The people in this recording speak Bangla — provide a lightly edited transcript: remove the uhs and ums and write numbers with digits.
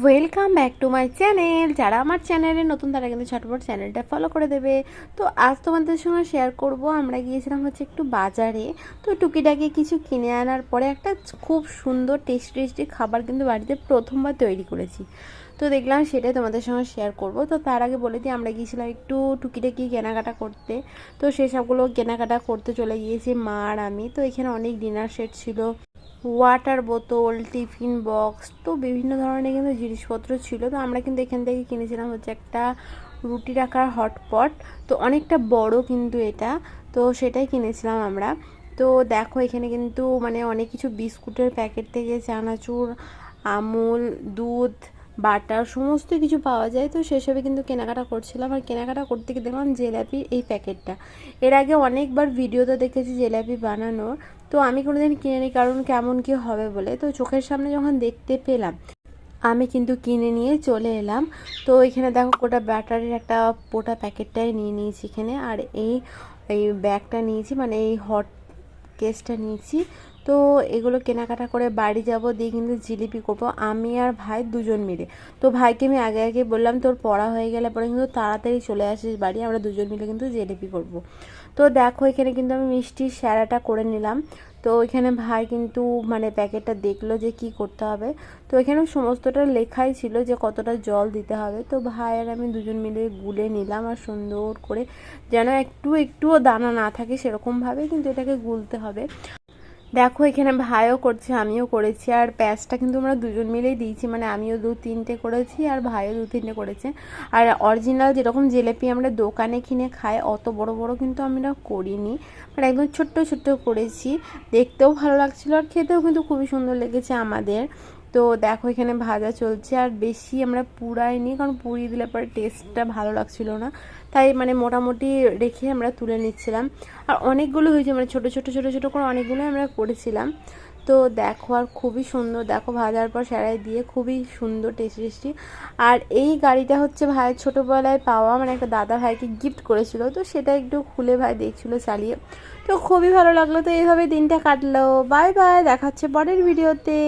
Welcome back to my channel. যারা আমার চ্যানেলে নতুন তারা কিন্তু ঝটপট চ্যানেলটা ফলো করে দেবে। তো আজ তোমাদের সঙ্গে শেয়ার করব, আমরা গিয়েছিলাম হচ্ছে একটু বাজারে। তো টুকিটাকি কিছু কিনে আনার পরে একটা খুব সুন্দর টেস্টি খাবার কিন্তু বাড়িতে প্রথমবার তৈরি করেছি। তো দেখলাম সেটাই তোমাদের সঙ্গে শেয়ার করব। তো তার আগে বলে দিই, আমরা গিয়েছিলাম একটু টুকিটাকি কেনাকাটা করতে। তো সেসবগুলো কেনাকাটা করতে চলে গিয়েছি মা আর আমি। তো এখানে অনেক ডিনার সেট ছিল, ওয়াটার বোতল, টিফিন বক্স, তো বিভিন্ন ধরনের কিন্তু জিনিসপত্র ছিল। তো আমরা কিন্তু এখান থেকে কিনেছিলাম হচ্ছে একটা রুটি রাখার হটপট। তো অনেকটা বড় কিন্তু এটা, তো সেটাই কিনেছিলাম আমরা। তো দেখো এখানে কিন্তু মানে অনেক কিছু বিস্কুটের প্যাকেট থেকে চানাচুর, আমুল, দুধ, বাটার সমস্ত কিছু পাওয়া যায়। তো সেসবে কিন্তু কেনাকাটা করছিলাম। আর কেনাকাটা করতে গিয়ে দেখলাম জিলাপির এই প্যাকেটটা। এর আগে অনেকবার ভিডিওতে দেখেছি জিলাপি বানানোর, তো আমি কোনোদিন কিনিনি, কারণ কেমন কি হবে বলে। তো চোখের সামনে যখন দেখতে পেলাম আমি কিন্তু কিনে নিয়ে চলে এলাম। তো এখানে দেখো গোটা ব্যাটারির একটা পোটা প্যাকেটটাই নিয়ে নিয়েছি এখানে। আর এই এই ব্যাগটা নিয়েছি, মানে এই হট কেসটা নিয়েছি। তো এগুলো কেনাকাটা করে বাড়ি যাব, দিয়ে কিন্তু জিলিপি করবো আমি আর ভাই দুজন মিলে। তো ভাইকে আমি আগে আগে বললাম তোর পড়া হয়ে গেলে পরে কিন্তু তাড়াতাড়ি চলে আসিস বাড়ি, আমরা দুজন মিলে কিন্তু জিলিপি করব। তো দেখো এখানে কিন্তু আমি মিষ্টির স্যারাটা করে নিলাম। তো এখানে ভাই কিন্তু মানে প্যাকেটটা দেখলো যে কি করতে হবে। তো এখানে সমস্তটা লেখাই ছিল যে কতটা জল দিতে হবে। তো ভাই আর আমি দুজন মিলে গুলে নিলাম, আর সুন্দর করে যেন একটুও দানা না থাকে সেরকমভাবে কিন্তু এটাকে গুলতে হবে। দেখো এখানে ভাইও করছে, আমিও করেছি। আর প্যাঁচটা কিন্তু আমরা দুজন মিলেই দিয়েছি, মানে আমিও 2-3টে করেছি আর ভাইও 2-3টে করেছে। আর অরিজিনাল যেরকম জিলিপি আমরা দোকানে কিনে খাই অত বড় বড় কিন্তু আমরা করিনি, মানে একদম ছোট্ট ছোট্ট করেছি। দেখতেও ভালো লাগছিলো আর খেতেও কিন্তু খুবই সুন্দর লেগেছে আমাদের। তো দেখো এখানে ভাজা চলছে, আর বেশি আমরা পুড়াইনি, কারণ পুড়িয়ে দিলে পরে টেস্টটা ভালো লাগছিল না। তাই মানে মোটামুটি রেখে আমরা তুলে নিচ্ছিলাম। আর অনেকগুলো হয়েছে, মানে ছোটো ছোটো ছোটো ছোটো করে অনেকগুলো আমরা করেছিলাম। তো দেখো আর খুবই সুন্দর, দেখো ভাজার পর সেরাই দিয়ে খুবই সুন্দর টেস্টি। আর এই গাড়িটা হচ্ছে ভাইয়ের ছোটোবেলায় পাওয়া, মানে একটা দাদা ভাইকে গিফট করেছিল। তো সেটা একটু খুলে ভাই দেখছিল চালিয়ে, তো খুবই ভালো লাগলো। তো এইভাবে দিনটা কাটলো। বাই বাই, দেখা হচ্ছে পরের ভিডিওতে।